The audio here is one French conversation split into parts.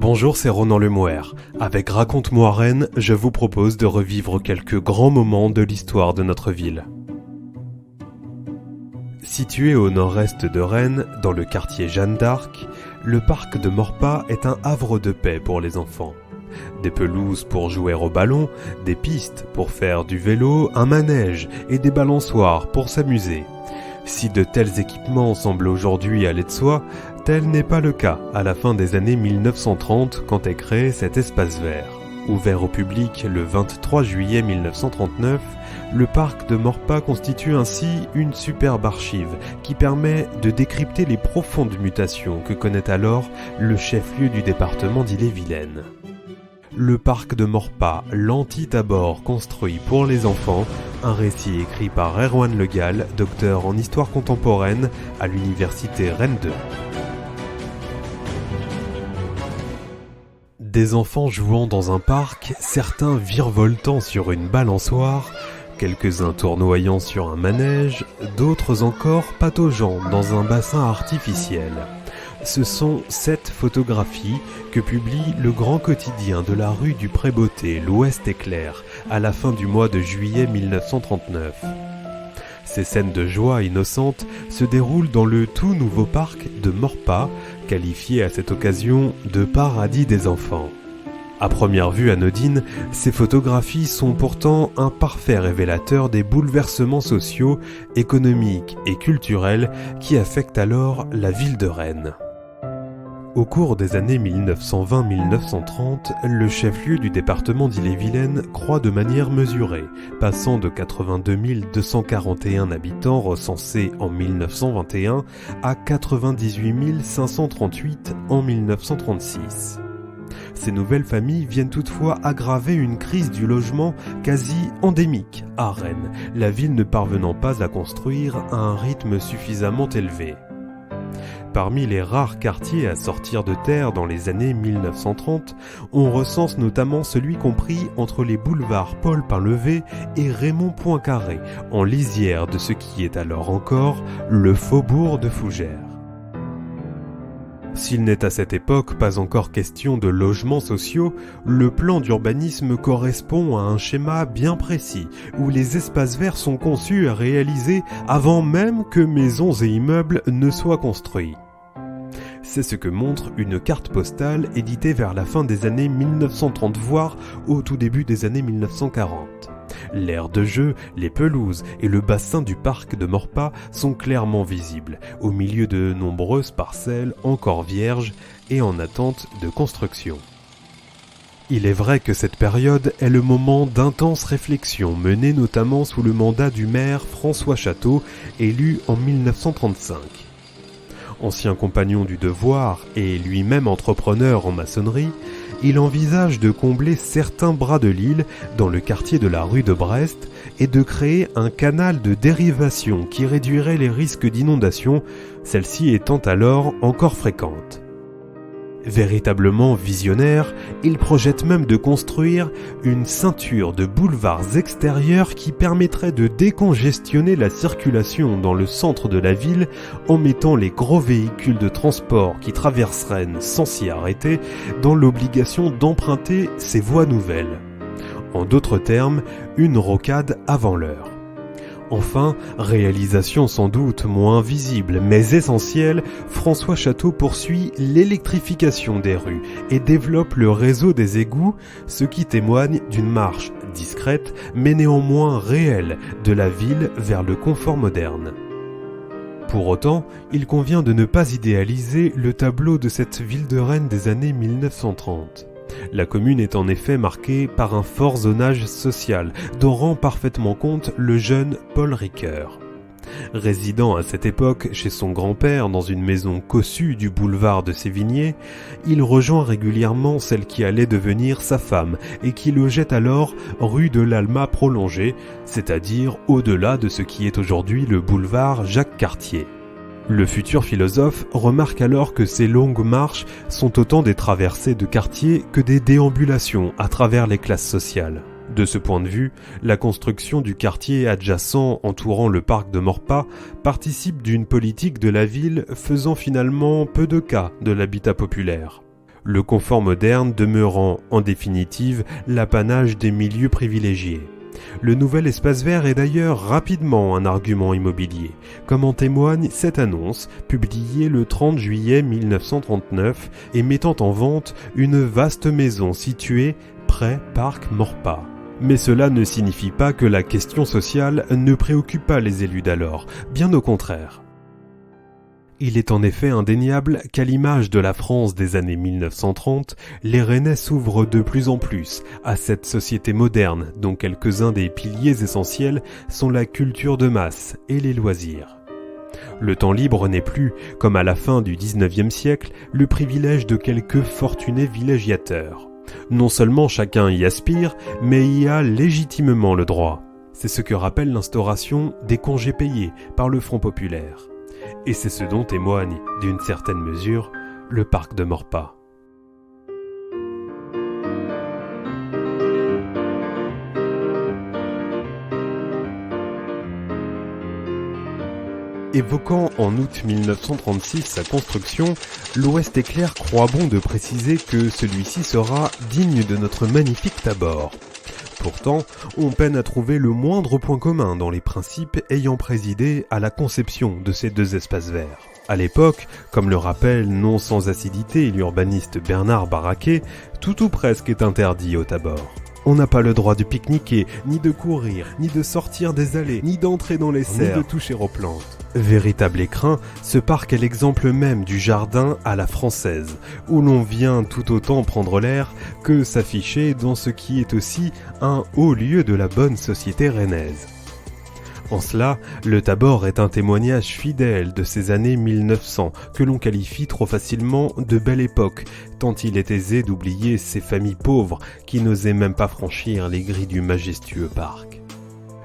Bonjour, c'est Ronan Lemouer. Avec Raconte-moi Rennes, je vous propose de revivre quelques grands moments de l'histoire de notre ville. Situé au nord-est de Rennes, dans le quartier Jeanne d'Arc, le parc de Maurepas est un havre de paix pour les enfants. Des pelouses pour jouer au ballon, des pistes pour faire du vélo, un manège et des balançoires pour s'amuser. Si de tels équipements semblent aujourd'hui aller de soi, tel n'est pas le cas à la fin des années 1930 quand est créé cet espace vert. Ouvert au public le 23 juillet 1939, le parc de Maurepas constitue ainsi une superbe archive qui permet de décrypter les profondes mutations que connaît alors le chef-lieu du département d'Ille-et-Vilaine. Le parc de Maurepas, l'anti-Tabor construit pour les enfants, un récit écrit par Erwan Le Gall, docteur en histoire contemporaine à l'université Rennes 2. Des enfants jouant dans un parc, certains virevoltant sur une balançoire, quelques-uns tournoyant sur un manège, d'autres encore pataugeant dans un bassin artificiel. Ce sont 7 photographies que publie le grand quotidien de la rue du Pré-Beauté, l'Ouest Éclair, à la fin du mois de juillet 1939. Ces scènes de joie innocente se déroulent dans le tout nouveau parc de Maurepas, qualifié à cette occasion de paradis des enfants. À première vue anodine, ces photographies sont pourtant un parfait révélateur des bouleversements sociaux, économiques et culturels qui affectent alors la ville de Rennes. Au cours des années 1920-1930, le chef-lieu du département d'Ille-et-Vilaine croît de manière mesurée, passant de 82 241 habitants recensés en 1921 à 98 538 en 1936. Ces nouvelles familles viennent toutefois aggraver une crise du logement quasi endémique à Rennes, la ville ne parvenant pas à construire à un rythme suffisamment élevé. Parmi les rares quartiers à sortir de terre dans les années 1930, on recense notamment celui compris entre les boulevards Paul Painlevé et Raymond Poincaré, en lisière de ce qui est alors encore le faubourg de Fougères. S'il n'est à cette époque pas encore question de logements sociaux, le plan d'urbanisme correspond à un schéma bien précis, où les espaces verts sont conçus et réalisés avant même que maisons et immeubles ne soient construits. C'est ce que montre une carte postale éditée vers la fin des années 1930, voire au tout début des années 1940. L'aire de jeu, les pelouses et le bassin du parc de Maurepas sont clairement visibles, au milieu de nombreuses parcelles encore vierges et en attente de construction. Il est vrai que cette période est le moment d'intenses réflexions menées notamment sous le mandat du maire François Château, élu en 1935. Ancien compagnon du devoir et lui-même entrepreneur en maçonnerie, il envisage de combler certains bras de l'île dans le quartier de la rue de Brest et de créer un canal de dérivation qui réduirait les risques d'inondation, celle-ci étant alors encore fréquente. Véritablement visionnaire, il projette même de construire une ceinture de boulevards extérieurs qui permettrait de décongestionner la circulation dans le centre de la ville en mettant les gros véhicules de transport qui traversent Rennes sans s'y arrêter dans l'obligation d'emprunter ces voies nouvelles. En d'autres termes, une rocade avant l'heure. Enfin, réalisation sans doute moins visible mais essentielle, François Château poursuit l'électrification des rues et développe le réseau des égouts, ce qui témoigne d'une marche discrète mais néanmoins réelle de la ville vers le confort moderne. Pour autant, il convient de ne pas idéaliser le tableau de cette ville de Rennes des années 1930. La commune est en effet marquée par un fort zonage social, dont rend parfaitement compte le jeune Paul Ricoeur. Résidant à cette époque chez son grand-père dans une maison cossue du boulevard de Sévigné, il rejoint régulièrement celle qui allait devenir sa femme et qui logeait alors rue de l'Alma prolongée, c'est-à-dire au-delà de ce qui est aujourd'hui le boulevard Jacques-Cartier. Le futur philosophe remarque alors que ces longues marches sont autant des traversées de quartier que des déambulations à travers les classes sociales. De ce point de vue, la construction du quartier adjacent entourant le parc de Maurepas participe d'une politique de la ville faisant finalement peu de cas de l'habitat populaire. le confort moderne demeurant en définitive l'apanage des milieux privilégiés. Le nouvel espace vert est d'ailleurs rapidement un argument immobilier, comme en témoigne cette annonce publiée le 30 juillet 1939 et mettant en vente une vaste maison située près Parc Maurepas. Mais cela ne signifie pas que la question sociale ne préoccupe pas les élus d'alors, bien au contraire. Il est en effet indéniable qu'à l'image de la France des années 1930, les Rennais s'ouvrent de plus en plus à cette société moderne dont quelques-uns des piliers essentiels sont la culture de masse et les loisirs. Le temps libre n'est plus, comme à la fin du XIXe siècle, le privilège de quelques fortunés villégiateurs. Non seulement chacun y aspire, mais y a légitimement le droit. C'est ce que rappelle l'instauration des congés payés par le Front populaire. Et c'est ce dont témoigne, d'une certaine mesure, le parc de Maurepas. Évoquant en août 1936 sa construction, l'Ouest Éclair croit bon de préciser que celui-ci sera digne de notre magnifique Tabor. Pourtant, on peine à trouver le moindre point commun dans les principes ayant présidé à la conception de ces deux espaces verts. À l'époque, comme le rappelle non sans acidité l'urbaniste Bernard Barraquet, tout ou presque est interdit au Tabor. On n'a pas le droit de pique-niquer, ni de courir, ni de sortir des allées, ni d'entrer dans les serres, ni de toucher aux plantes. Véritable écrin, ce parc est l'exemple même du jardin à la française, où l'on vient tout autant prendre l'air que s'afficher dans ce qui est aussi un haut lieu de la bonne société rennaise. En cela, le Tabor est un témoignage fidèle de ces années 1900 que l'on qualifie trop facilement de belle époque, tant il est aisé d'oublier ces familles pauvres qui n'osaient même pas franchir les grilles du majestueux parc.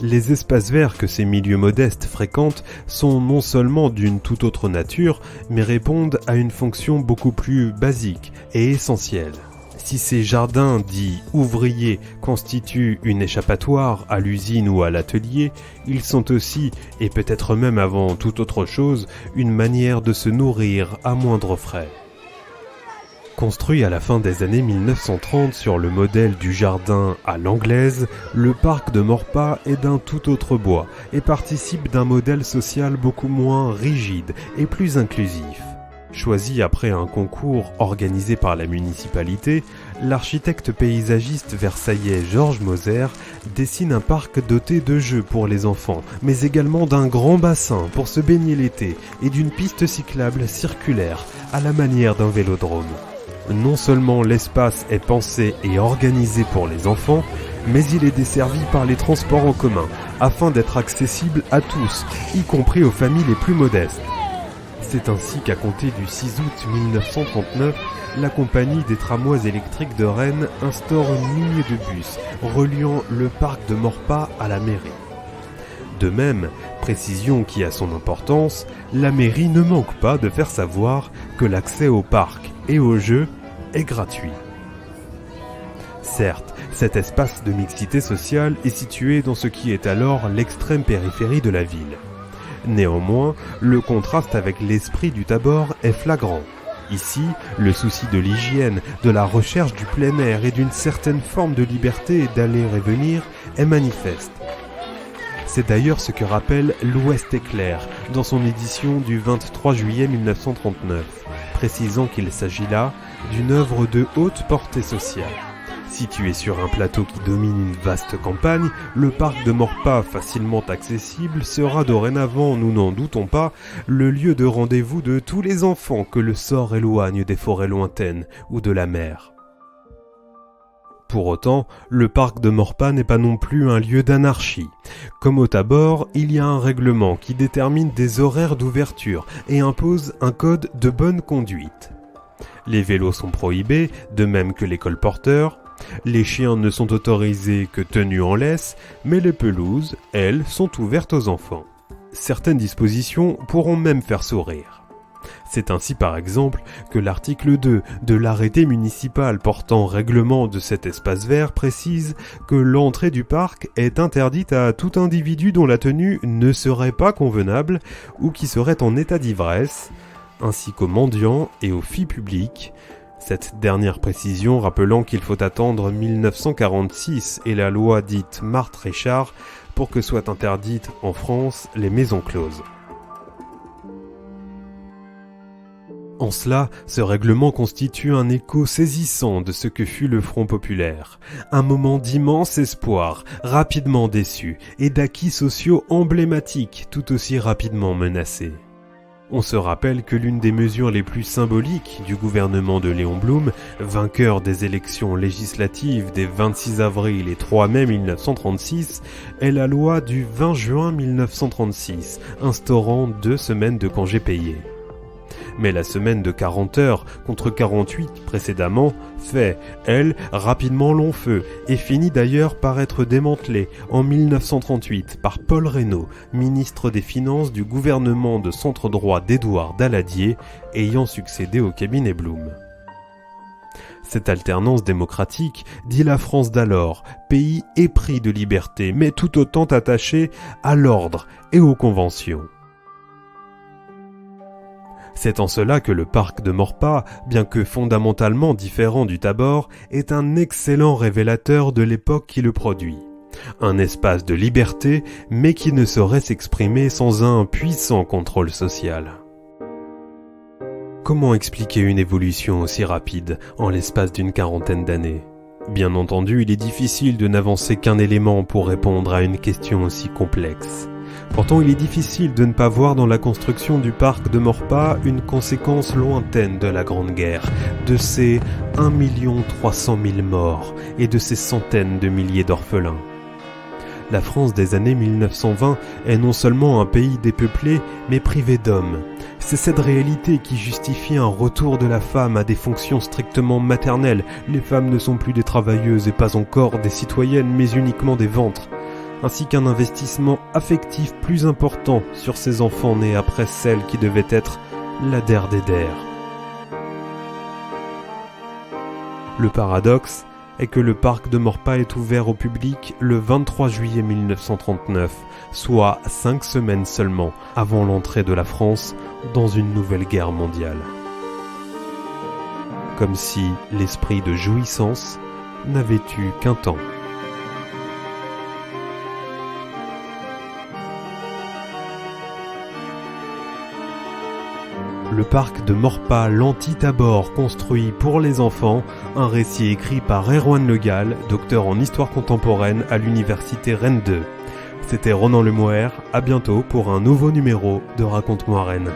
Les espaces verts que ces milieux modestes fréquentent sont non seulement d'une toute autre nature, mais répondent à une fonction beaucoup plus basique et essentielle. Si ces jardins dits ouvriers constituent une échappatoire à l'usine ou à l'atelier, ils sont aussi, et peut-être même avant toute autre chose, une manière de se nourrir à moindre frais. Construit à la fin des années 1930 sur le modèle du jardin à l'anglaise, le parc de Maurepas est d'un tout autre bois et participe d'un modèle social beaucoup moins rigide et plus inclusif. Choisi après un concours organisé par la municipalité, l'architecte paysagiste versaillais Georges Moser dessine un parc doté de jeux pour les enfants, mais également d'un grand bassin pour se baigner l'été et d'une piste cyclable circulaire à la manière d'un vélodrome. Non seulement l'espace est pensé et organisé pour les enfants, mais il est desservi par les transports en commun, afin d'être accessible à tous, y compris aux familles les plus modestes. C'est ainsi qu'à compter du 6 août 1939, la compagnie des tramways électriques de Rennes instaure une ligne de bus reliant le parc de Maurepas à la mairie. De même, précision qui a son importance, la mairie ne manque pas de faire savoir que l'accès au parc et aux jeux est gratuit. Certes, cet espace de mixité sociale est situé dans ce qui est alors l'extrême périphérie de la ville. Néanmoins, le contraste avec l'esprit du Tabor est flagrant. Ici, le souci de l'hygiène, de la recherche du plein air et d'une certaine forme de liberté d'aller et venir est manifeste. C'est d'ailleurs ce que rappelle l'Ouest Éclair dans son édition du 23 juillet 1939, précisant qu'il s'agit là d'une œuvre de haute portée sociale. Situé sur un plateau qui domine une vaste campagne, le parc de Maurepas, facilement accessible, sera dorénavant, nous n'en doutons pas, le lieu de rendez-vous de tous les enfants que le sort éloigne des forêts lointaines ou de la mer. Pour autant, le parc de Maurepas n'est pas non plus un lieu d'anarchie. Comme au Tabor, il y a un règlement qui détermine des horaires d'ouverture et impose un code de bonne conduite. Les vélos sont prohibés, de même que les colporteurs. Les chiens ne sont autorisés que tenus en laisse, mais les pelouses, elles, sont ouvertes aux enfants. Certaines dispositions pourront même faire sourire. C'est ainsi par exemple que l'article 2 de l'arrêté municipal portant règlement de cet espace vert précise que l'entrée du parc est interdite à tout individu dont la tenue ne serait pas convenable ou qui serait en état d'ivresse, ainsi qu'aux mendiants et aux filles publiques, Cette dernière précision rappelant qu'il faut attendre 1946 et la loi dite Marthe-Richard pour que soient interdites en France les maisons closes. En cela, ce règlement constitue un écho saisissant de ce que fut le Front populaire. Un moment d'immense espoir, rapidement déçu, et d'acquis sociaux emblématiques, tout aussi rapidement menacés. On se rappelle que l'une des mesures les plus symboliques du gouvernement de Léon Blum, vainqueur des élections législatives des 26 avril et 3 mai 1936, est la loi du 20 juin 1936, instaurant 2 semaines de congés payés. Mais la semaine de 40 heures contre 48 précédemment fait, elle, rapidement long feu et finit d'ailleurs par être démantelée en 1938 par Paul Reynaud, ministre des Finances du gouvernement de centre-droit d'Édouard Daladier, ayant succédé au cabinet Blum. Cette alternance démocratique dit la France d'alors, pays épris de liberté mais tout autant attaché à l'ordre et aux conventions. C'est en cela que le parc de Maurepas, bien que fondamentalement différent du Tabor, est un excellent révélateur de l'époque qui le produit. Un espace de liberté, mais qui ne saurait s'exprimer sans un puissant contrôle social. Comment expliquer une évolution aussi rapide en l'espace d'une quarantaine d'années ? Bien entendu, il est difficile de n'avancer qu'un élément pour répondre à une question aussi complexe. Pourtant, il est difficile de ne pas voir dans la construction du parc de Maurepas une conséquence lointaine de la Grande Guerre, de ses 1 300 000 morts et de ses centaines de milliers d'orphelins. La France des années 1920 est non seulement un pays dépeuplé, mais privé d'hommes. C'est cette réalité qui justifie un retour de la femme à des fonctions strictement maternelles. Les femmes ne sont plus des travailleuses et pas encore des citoyennes, mais uniquement des ventres. Ainsi qu'un investissement affectif plus important sur ces enfants nés après celle qui devait être la der des der. Le paradoxe est que le parc de Maurepas est ouvert au public le 23 juillet 1939, soit 5 semaines seulement avant l'entrée de la France dans une nouvelle guerre mondiale. Comme si l'esprit de jouissance n'avait eu qu'un temps. Le parc de Maurepas, l'anti-Tabor construit pour les enfants, un récit écrit par Erwan Le Gall, docteur en histoire contemporaine à l'université Rennes 2. C'était Ronan Lemoer, à bientôt pour un nouveau numéro de Raconte-moi Rennes.